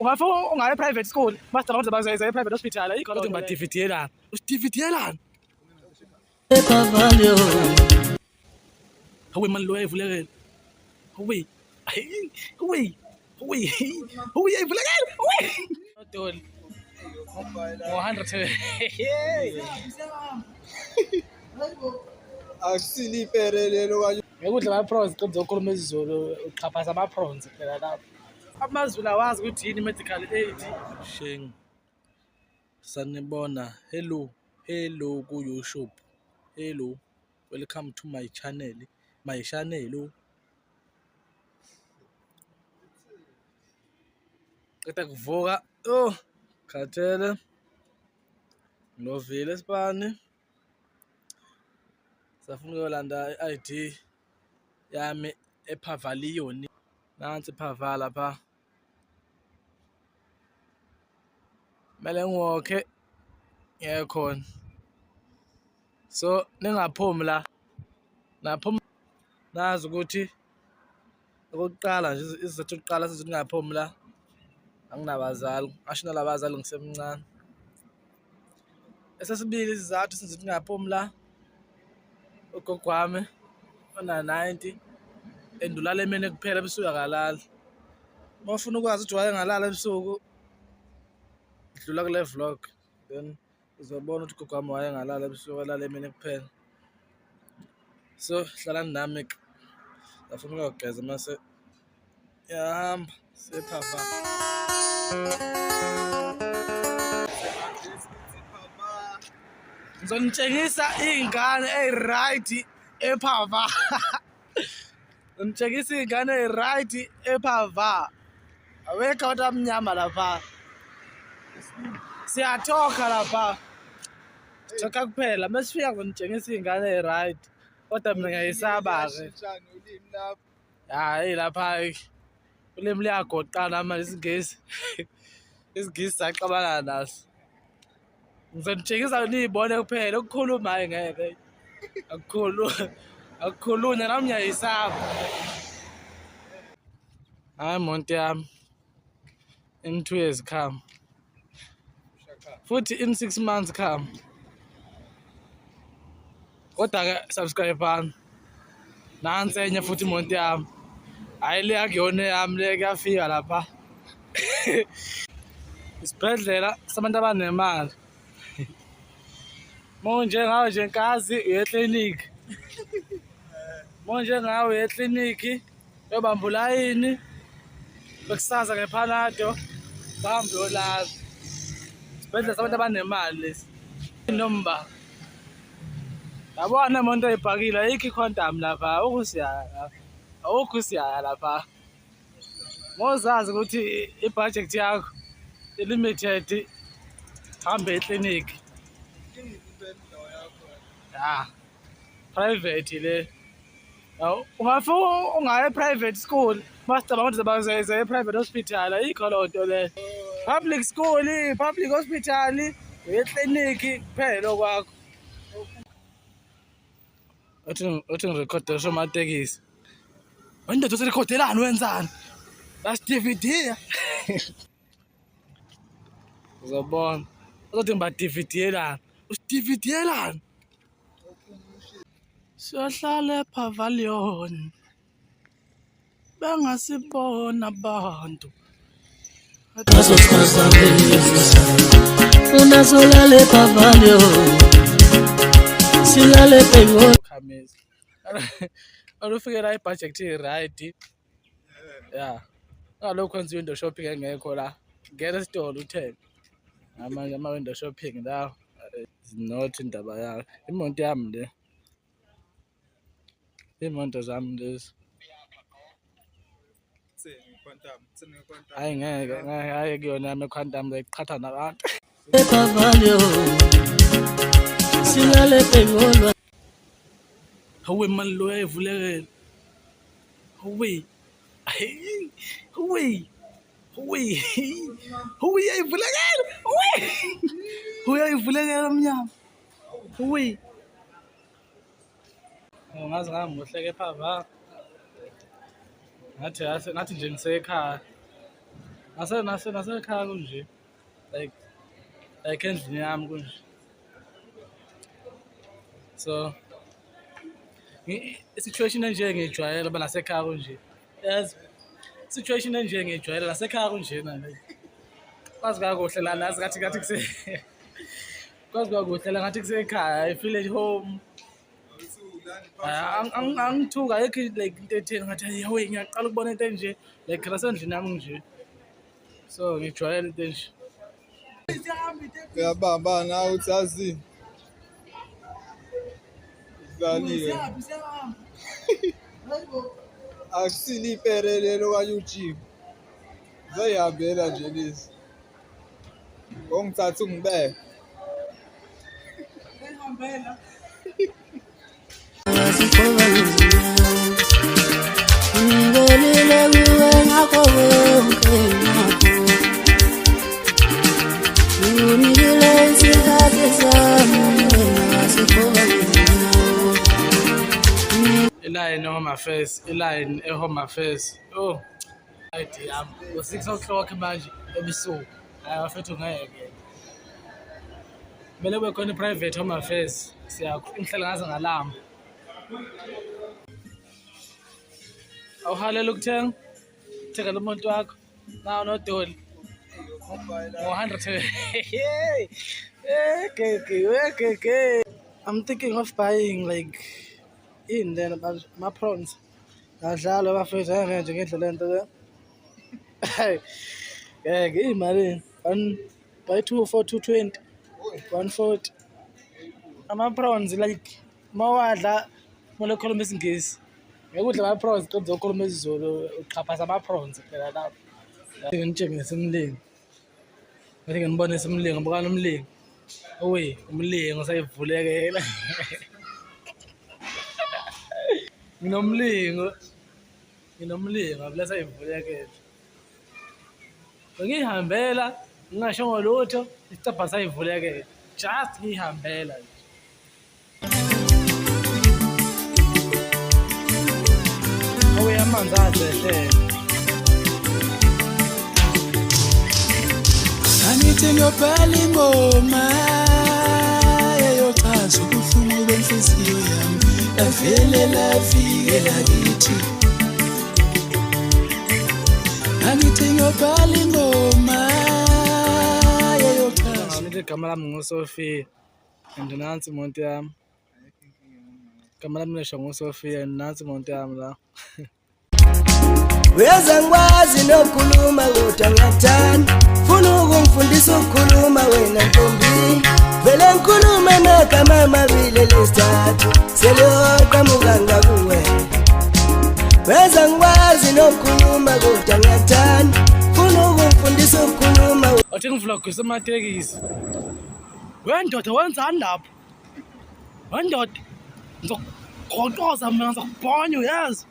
Ungafuna ungaya private school, master mawuze bazayisa private hospital ayikho loo nto badividiyelana. Usidividiyelana. Hawe mani lo yayivulekela. Hawe. Hawe. Hawe. Hawe yayivulekela. Hawe. Doli. Ngo100. Akusiliphelelelo kanye. Ngekudla ama-prawns qedza ukukhuluma isiZulu uxhaphaza ama-prawns phela lapho. AmaZulu awazi ukuthi yini medical aid. Sheng. Sanibona. Hello ku YouTube. Hello. Welcome to my channel. My channel. Qeda kuvuka. Oh, khathele. Novile Sibani. Safuna ukuyolanda i-ID yami ePavilion. Nansi iphava lapha. Mele ngiwokhe ngekhona. So ningaphumi la. Naphuma nazi ukuthi okokuqala nje izizathu zokuqala sizothi ningaphumi la. Anginabazali. Ashona labazali ngisemncane. Esesibili isizathu sizothi ningaphumi la. Ugogo wami ona 90 endulala emene kuphela ebusuku akalali. Mawufuna ukwazi ukuthi wayengalala ebusuku dlula kule vlog then uzobona ukuthi ugogo wami wayengalala ebusuku alala emene kuphela. So hlalani nami ke. Ngafuna ukuyogeza mase yahamba sephava. Ngizonitshengisa ingane right ephava. Ngitshengisa ingane right ephava. Awekho abantu abamnyama lapha. Siyathoka lapha. Thoka kuphela mesifika ngitshengisa ingane right. Kodwa mina ngiyayisaba ke. Hayi lapha ulimi liyagoqana manje isingisi. Isingisi saqabana naso. Ngizonitshengisa niyibone kuphela ukukhuluma hayi ngeke. Akukhulunywa nami ngiyayisaba. Hayi monto yami. In 2 years come. Futhi in 6 months come. Kodwa ke subscribe nansi enye futhi imonto yami. Hayi le akuyona yami le kuyafika lapha. Isibhedlela sabantu abanemali. Manje ngawe nje nkazi uye clinic. Manje ngawe uye clinic uyobamba ulayini. Bekusaza ngePanado bahambe uyolala. Isibhedlela sabantu abanemali lesi. Inomba. Yabona imonto ayibhakile ayikho i-condom lapha awukho siyaya lapha. Mozazi ukuthi i-budget yakho limited hambe eclinic. Ya. Private le. Ungafuna ungaya private school, master mawuze bazayisa private hospital ayikho loo nto le. Public school, public hospital, eclinic kuphela kwakho. Uthi ngirekhode sho matekisi. Wena userekhodelani wenzani? That's DVD. Uzobona. Uzothi ngibadividiyelana. Usidividiyelana. Siyohlala ePavilion. Bengasibona abantu. Unazolala ePavilion. Silale pegoni. Khamisi. Ufike ibudget right. Yeah. Ngalokho kwenza window shopping engekho la. Ngena esitolo uthenge. Amanye ama-window shopping la not indaba yakho. Imonto yami le. Imonto zami lezi. Hayi ngeke kuyona yami equantum leqhatha nabantu. ePavilion. Silale pegoni. Hawe mani lo yayivulekela. Hawe. Hawe. Hawe. Hawe yayivulekela. Hawe. Hawe yayivulekela mnyama. Hawe. Ngazi ngamuhleke ephava. Ngathi nje ngisekhaya. nasekhaya kunje, like endlini yami kunje. So i-situation enje ngiyijwayele nasekhaya kunje. Yazi situation enje ngiyijwayele nasekhaya kunjena like kwazi kakuhle la nazi ngathi kwazi kakuhle la ngathi kusekhaya. I feel at home. Angithuka ayikho like into etheni ngathi hayi ngiyaqala ukubona into enje like nasendlini yami nje. So ngijwayele into enje. Uyabamba nawe utsazi. Zaliwe. Akusini iphelelelo kanye ujim. Zayihambela nje lezi. Ngongithatha ungibeke. Ngihambela. Iline Home Affairs, iline eHome Affairs. Oh, ayidi yami. Ngo-6 o'clock manje ebusuku. Hayi bafethu ngeke. Kumele kube khona i-private Home Affairs. Ngihlala ngaze ngalamba. Awuhalela ukuthenga? Thengela umuntu wakho. Naw nodoli. Ngo-100. Okay. I'm thinking of buying like in then my prawns. Ngadlala bafethu nje ngendlela lento le. Ngeke imali. Buy 2 for 220. 140. Ama-prawns like mawadla kumele ukhulume isingisi. Ngeke udle ama-prawns kodwa ukhuluma isiZulu uqhaphasa ama-prawns phela lapho. Ngitshengisa umlingo. Ngathi nginibonisa umlingo, ngibukana umlingo. Owe, umlingo usayivulekela. Nginomlingo vele sayivulekela. Ngihambela ngingasho ngolutho isicabha sayivulekela. Just ngihambela. Owe amanzi azehle. Angithi ngiyobhala ingoma eyochaza ubuhlungu benhliziyo yami lavele lafike lakithi. Angithi ngiyobhala ingoma eyochaza. Ngithi igama lami nguSophia and nansi imonto yami. Igama lami lisho nguSophia and nansi imonto yami la. Weza ngwazi nokhuluma kodwa ngiyakuthanda. Funa ukungifundisa ukukhuluma wena ntombi. Vele ngikhulume negama amabili lesithathu. Seliyoqhamuka ngakuwe. Weza ngwazi nokhuluma kodwa ngiyakuthanda. Funa ukungifundisa ukukhuluma. Wathi ngivula gwisa amatekisi. Wendoda wenzani lapho? Wendoda ngizokhoqoza mina ngizokubhonya uyazi.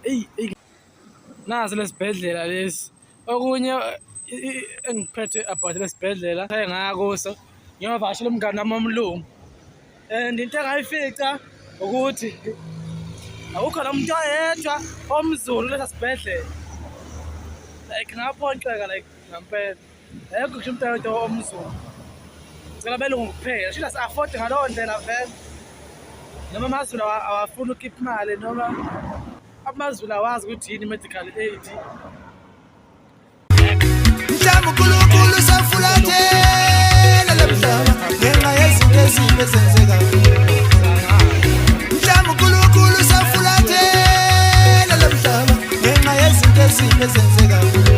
Ey. Nasi lesibhedlela lesi. Okunye engiphethe about lesibhedlela engakuso. Ngiyovashela umngane wami omlungu. And into engayifica ukuthi awukho nomuntu oyedwa omZulu lesibhedlela. Like ngaphoxeka like ngempela. Ayekho nje umuntu oyedwa omZulu. Ngicela belungu kuphela. Shila si-afford ngalowo ndlela vele. Noma amaZulu awafuna ukhipha imali noma amaZulu awazi ukuthi yini medical aid. Mhlamba uNkulunkulu safulathela lemhlaba ngenxa yezinto ezimbi ezenzeka kuwe. Mhlamba uNkulunkulu safulathela lemhlaba ngenxa yezinto ezimbi ezenzeka kuwe.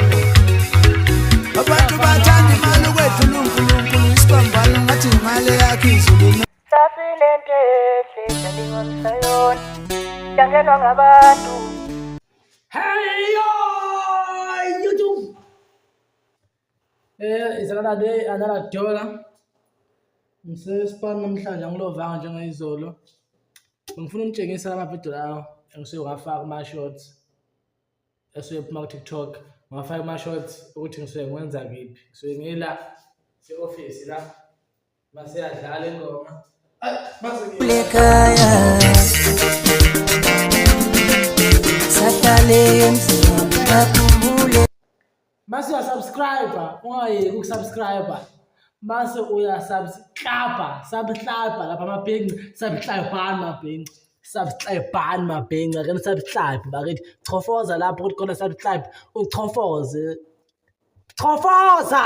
Abantu bathanda imali ukwedlula uNkulunkulu isibambalo ngathi imali yakhe izulu. Sasilento ehle ndingomsayona yangenwa ngabantu. Hey yo, YouTube. It's another day, another dollar. Ngisespan namhlanje angilovanga njengayizolo. Ngifuna ukutshengisa amavidiyo lawo engisuke ngafaka ama-shorts. Esuke kuma TikTok, ngafaka ama-shorts ukuthi ngisuke ngwenza kiphi. Ngisuke ngila se-office la. Mase yadlala ingoma. Lekaya Sakale mzima kakubule. mase uyasubscribe ungayeki ukusubscribe mase uyasubscribe lapha mabhenci subscribe mabhenci ake subscribe bakithi chofoza lapho ukuthi khona subscribe uchofoze chofoza